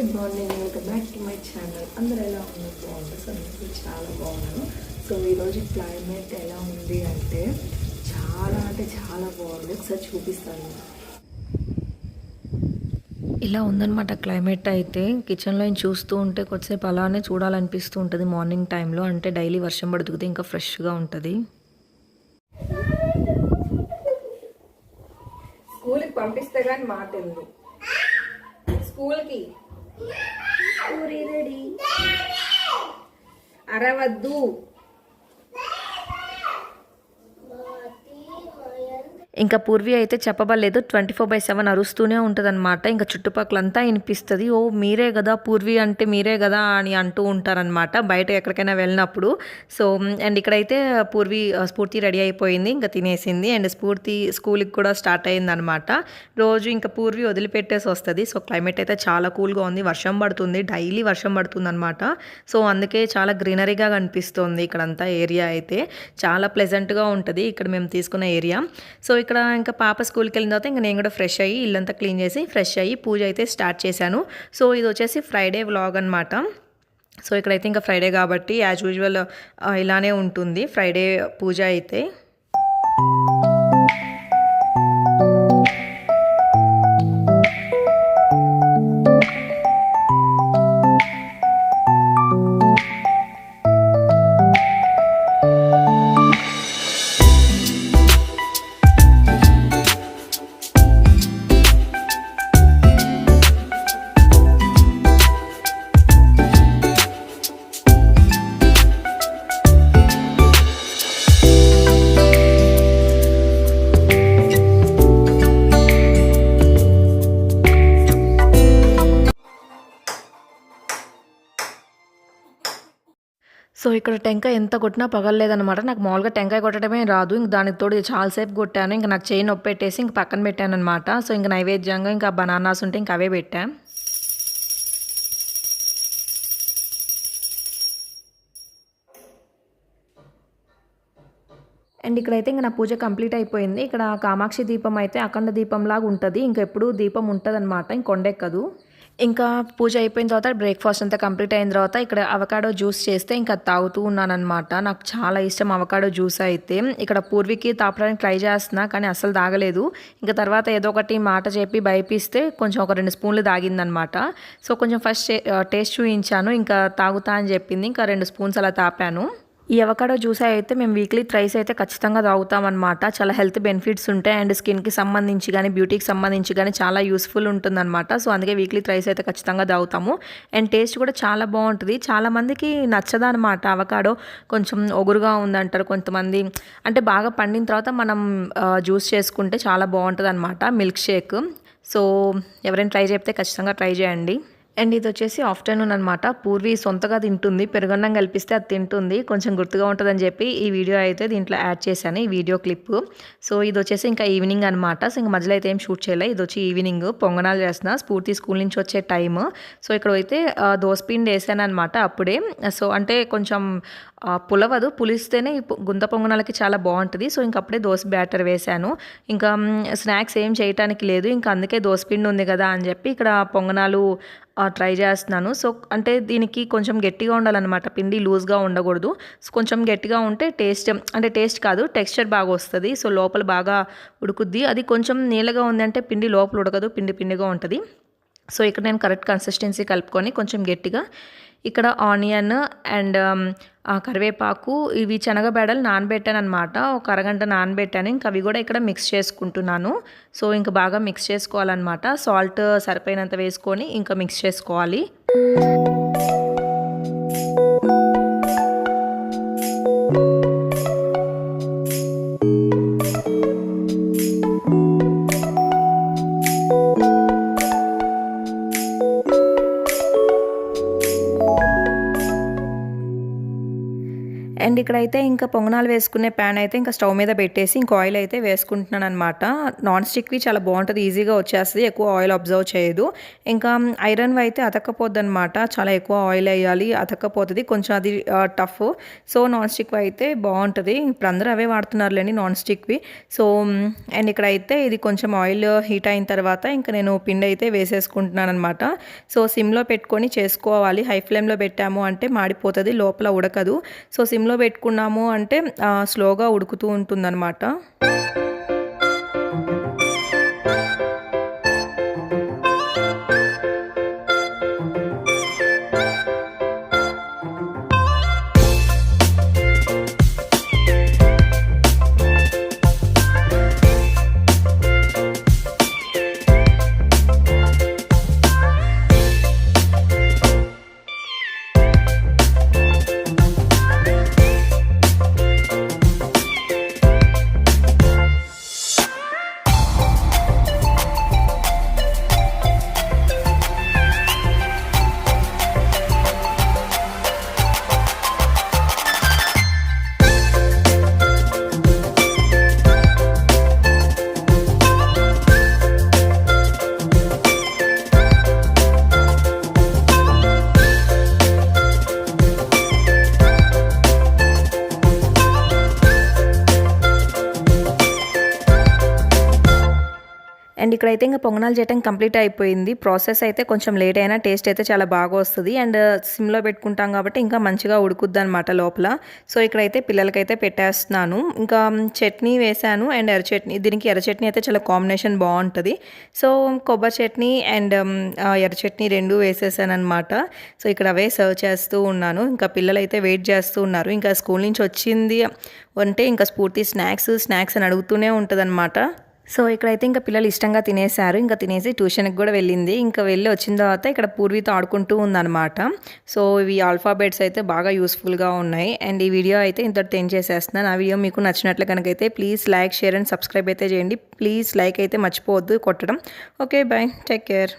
Good morning, welcome back to my channel. అందరూ ఎలా ఉన్నారు? బాగుంటుంది. సో నేను చాలా బాగున్నాను. సో ఈరోజు క్లైమేట్ ఎలా ఉంది అంటే చాలా బాగుంది. ఒకసారి చూపిస్తాను. ఇలా ఉందన్నమాట క్లైమేట్. అయితే కిచెన్లో చూస్తూ ఉంటే కొద్దిసేపు అలానే చూడాలనిపిస్తూ ఉంటుంది. మార్నింగ్ టైంలో అంటే డైలీ వర్షం పడుతుంది, ఇంకా ఫ్రెష్గా ఉంటుంది. స్కూల్కి పంపిస్తే కానీ మాట ఉంది. స్కూల్కి రెడీ అరవద్దు. ఇంకా పూర్వి అయితే చెప్పబడలేదు, 24/7 అరుస్తూనే ఉంటుంది అనమాట. ఇంకా చుట్టుపక్కలంతా వినిపిస్తుంది. ఓ మీరే కదా పూర్వి అంటే మీరే కదా అని అంటూ ఉంటారనమాట బయట ఎక్కడికైనా వెళ్ళినప్పుడు. సో అండ్ ఇక్కడైతే స్ఫూర్తి రెడీ అయిపోయింది, ఇంకా తినేసింది. అండ్ స్ఫూర్తి స్కూల్కి కూడా స్టార్ట్ అయింది అనమాట. రోజు ఇంకా పూర్వి వదిలిపెట్టేసి వస్తుంది. సో క్లైమేట్ అయితే చాలా కూల్గా ఉంది. వర్షం పడుతుంది, డైలీ వర్షం పడుతుంది అనమాట. సో అందుకే చాలా గ్రీనరీగా కనిపిస్తుంది ఇక్కడంతా. ఏరియా అయితే చాలా ప్లెజెంట్గా ఉంటుంది ఇక్కడ మేము తీసుకున్న ఏరియా. సో ఇక్కడ ఇంకా పాప స్కూల్కి వెళ్ళిన తర్వాత ఇంకా నేను కూడా ఫ్రెష్ అయ్యి ఇల్లంతా క్లీన్ చేసి ఫ్రెష్ అయ్యి పూజ అయితే స్టార్ట్ చేశాను. సో ఇది వచ్చేసి ఫ్రైడే వ్లాగ్ అనమాట. సో ఇక్కడైతే ఇంకా ఫ్రైడే కాబట్టి యాజ్ యూజువల్ ఇలానే ఉంటుంది ఫ్రైడే పూజ అయితే. సో ఇక్కడ టెంకాయ ఎంత కొట్టినా పగలలేదనమాట. నాకు మామూలుగా టెంకాయ కొట్టడమే రాదు. ఇంక దానికి తోడు చాలాసేపు కొట్టాను. ఇంకా నాకు చేయి నొప్పి పెట్టేసి ఇంక పక్కన పెట్టాను అనమాట. సో ఇంకా నైవేద్యంగా ఇంకా బనానాస్ ఉంటే ఇంకా అవే పెట్టాను. అండ్ ఇక్కడైతే ఇంకా నా పూజ కంప్లీట్ అయిపోయింది. ఇక్కడ కామాక్షి దీపం అయితే అఖండ దీపంలాగా ఉంటుంది. ఇంకెప్పుడు దీపం ఉంటుంది అనమాట, ఇంకొండెక్కదు. ఇంకా పూజ అయిపోయిన తర్వాత బ్రేక్ఫాస్ట్ అంతా కంప్లీట్ అయిన తర్వాత ఇక్కడ అవకాడో జ్యూస్ చేస్తే ఇంకా తాగుతూ ఉన్నానమాట. నాకు చాలా ఇష్టం అవకాడో జ్యూస్ అయితే. ఇక్కడ పూర్వికి తాపడానికి ట్రై చేస్తున్నా కానీ అస్సలు తాగలేదు. ఇంకా తర్వాత ఏదో ఒకటి మాట చెప్పి భయపిస్తే కొంచెం ఒక 2 స్పూన్లు తాగిందనమాట. సో కొంచెం ఫస్ట్ టేస్ట్ చూపించాను, ఇంకా తాగుతా అని చెప్పింది. ఇంకా 2 స్పూన్స్ అలా తాపాను. ఈ అవకాడో జ్యూస్ అయితే మేము వీక్లీ థ్రైస్ అయితే ఖచ్చితంగా తాగుతామన్నమాట. చాలా హెల్త్ బెనిఫిట్స్ ఉంటాయి అండ్ స్కిన్కి సంబంధించి కానీ బ్యూటీకి సంబంధించి కానీ చాలా యూస్ఫుల్ ఉంటుందన్నమాట. సో అందుకే వీక్లీ థ్రైస్ అయితే ఖచ్చితంగా తాగుతాము. అండ్ టేస్ట్ కూడా చాలా బాగుంటుంది. చాలామందికి నచ్చదనమాట అవకాడో, కొంచెం ఒగురుగా ఉందంటారు కొంతమంది. అంటే బాగా పండిన తర్వాత మనం జ్యూస్ చేసుకుంటే చాలా బాగుంటుంది అనమాట, మిల్క్ షేక్. సో ఎవరైనా ట్రై చేస్తే ఖచ్చితంగా ట్రై చేయండి. అండ్ ఇది వచ్చేసి ఆఫ్టర్నూన్ అనమాట. పూర్వి సొంతగా తింటుంది, పెరుగన్నం కల్పిస్తే అది తింటుంది, కొంచెం గుర్తుగా ఉంటుందని చెప్పి ఈ వీడియో అయితే దీంట్లో యాడ్ చేశాను, ఈ వీడియో క్లిప్. సో ఇది వచ్చేసి ఇంకా ఈవినింగ్ అనమాట. సో ఇంకా మధ్యలో అయితే ఏం షూట్ చేయలేదు. ఇది వచ్చి ఈవినింగ్ పొంగనాలు చేస్తున్నా, స్ఫూర్తి స్కూల్ నుంచి వచ్చే టైమ్. సో ఇక్కడ అయితే దోసపిండి వేసాను అనమాట అప్పుడే. సో అంటే కొంచెం పులవదు, పులిస్తేనే గుంత పొంగనాలకి చాలా బాగుంటుంది. సో ఇంకప్పుడే దోశ బ్యాటర్ వేశాను. ఇంకా స్నాక్స్ ఏం చేయటానికి లేదు, ఇంకా అందుకే దోసపిండి ఉంది కదా అని చెప్పి ఇక్కడ పొంగనాలు ట్రై చేస్తున్నాను. సో అంటే దీనికి కొంచెం గట్టిగా ఉండాలన్నమాట, పిండి లూజ్గా ఉండకూడదు. సో కొంచెం గట్టిగా ఉంటే టేస్ట్ కాదు టెక్స్చర్ బాగా వస్తుంది. సో లోపల బాగా ఉడుకుద్ది. అది కొంచెం నీళ్ళగా ఉందంటే పిండి లోపల ఉడకదు, పిండిగా ఉంటుంది. సో ఇక్కడ నేను కరెక్ట్ కన్సిస్టెన్సీ కలుపుకొని కొంచెం గట్టిగా ఇక్కడ ఆనియన్ అండ్ కరివేపాకు, ఇవి శనగబెడలు నానబెట్టాను అనమాట. ఒక అరగంట నానబెట్టాను. ఇంకా అవి కూడా ఇక్కడ మిక్స్ చేసుకుంటున్నాను. సో ఇంకా బాగా మిక్స్ చేసుకోవాలన్నమాట. సాల్ట్ సరిపోయినంత వేసుకొని ఇంకా మిక్స్ చేసుకోవాలి. అండ్ ఇక్కడైతే ఇంకా పొంగనాలు వేసుకునే ప్యాన్ అయితే ఇంకా స్టవ్ మీద పెట్టేసి ఇంకా ఆయిల్ అయితే వేసుకుంటున్నాను అనమాట. నాన్ స్టిక్వి చాలా బాగుంటుంది, ఈజీగా వచ్చేస్తుంది, ఎక్కువ ఆయిల్ అబ్జర్వ్ చేయదు. ఇంకా ఐరన్వి అయితే అతక్కపోద్ది అనమాట, చాలా ఎక్కువ ఆయిల్ వేయాలి, అతక్కపోతుంది, కొంచెం అది టఫ్. సో నాన్ స్టిక్వి అయితే బాగుంటుంది, ఇప్పుడు అందరూ అవే వాడుతున్నారులేండి నాన్ స్టిక్వి. సో అండ్ ఇక్కడైతే ఇది కొంచెం ఆయిల్ హీట్ అయిన తర్వాత ఇంకా నేను పిండి అయితే వేసేసుకుంటున్నాను అనమాట. సో సిమ్లో పెట్టుకొని చేసుకోవాలి, హై ఫ్లేమ్లో పెట్టాము అంటే మాడిపోతుంది, లోపల ఉడకదు. సో సిమ్లో పెట్టుకున్నాము అంటే స్లోగా ఉడుకుతూ ఉంటుందన్నమాట. అండ్ ఇక్కడైతే ఇంకా పొంగనాలు చేయడం కంప్లీట్ అయిపోయింది. ప్రాసెస్ అయితే కొంచెం లేట్ అయినా టేస్ట్ అయితే చాలా బాగా వస్తుంది. అండ్ సిమ్లో పెట్టుకుంటాం కాబట్టి ఇంకా మంచిగా ఉడుకుద్ది అనమాట లోపల. సో ఇక్కడైతే పిల్లలకైతే పెట్టేస్తున్నాను. ఇంకా చట్నీ వేసాను అండ్ ఎర్ర చట్నీ, దీనికి ఎర్ర చట్నీ అయితే చాలా కాంబినేషన్ బాగుంటుంది. సో కొబ్బరి చట్నీ అండ్ ఎర్ర చట్నీ రెండు వేసేసాను అనమాట. సో ఇక్కడ అవే సర్వ్ చేస్తూ ఉన్నాను. ఇంకా పిల్లలు అయితే వెయిట్ చేస్తూ ఉన్నారు, ఇంకా స్కూల్ నుంచి వచ్చింది అంటే ఇంకా స్ఫూర్తి స్నాక్స్ అని అడుగుతూనే ఉంటుంది. సో ఇక్కడైతే ఇంకా పిల్లలు ఇష్టంగా తినేశారు, ఇంకా తినేసి ట్యూషన్కి కూడా వెళ్ళింది. ఇంకా వెళ్ళి వచ్చిన తర్వాత ఇక్కడ పూర్వీతో ఆడుకుంటూ ఉందన్నమాట. సో ఇవి ఆల్ఫాబెట్స్ అయితే బాగా యూస్ఫుల్గా ఉన్నాయి. అండ్ ఈ వీడియో అయితే ఇంతటితో ఎండ్ చేసేస్తున్నాను. ఆ వీడియో మీకు నచ్చినట్లు కనుకైతే please like, share and subscribe అయితే చేయండి. ప్లీజ్ లైక్ అయితే మర్చిపోవద్దు కొట్టడం. Okay, bye, take care.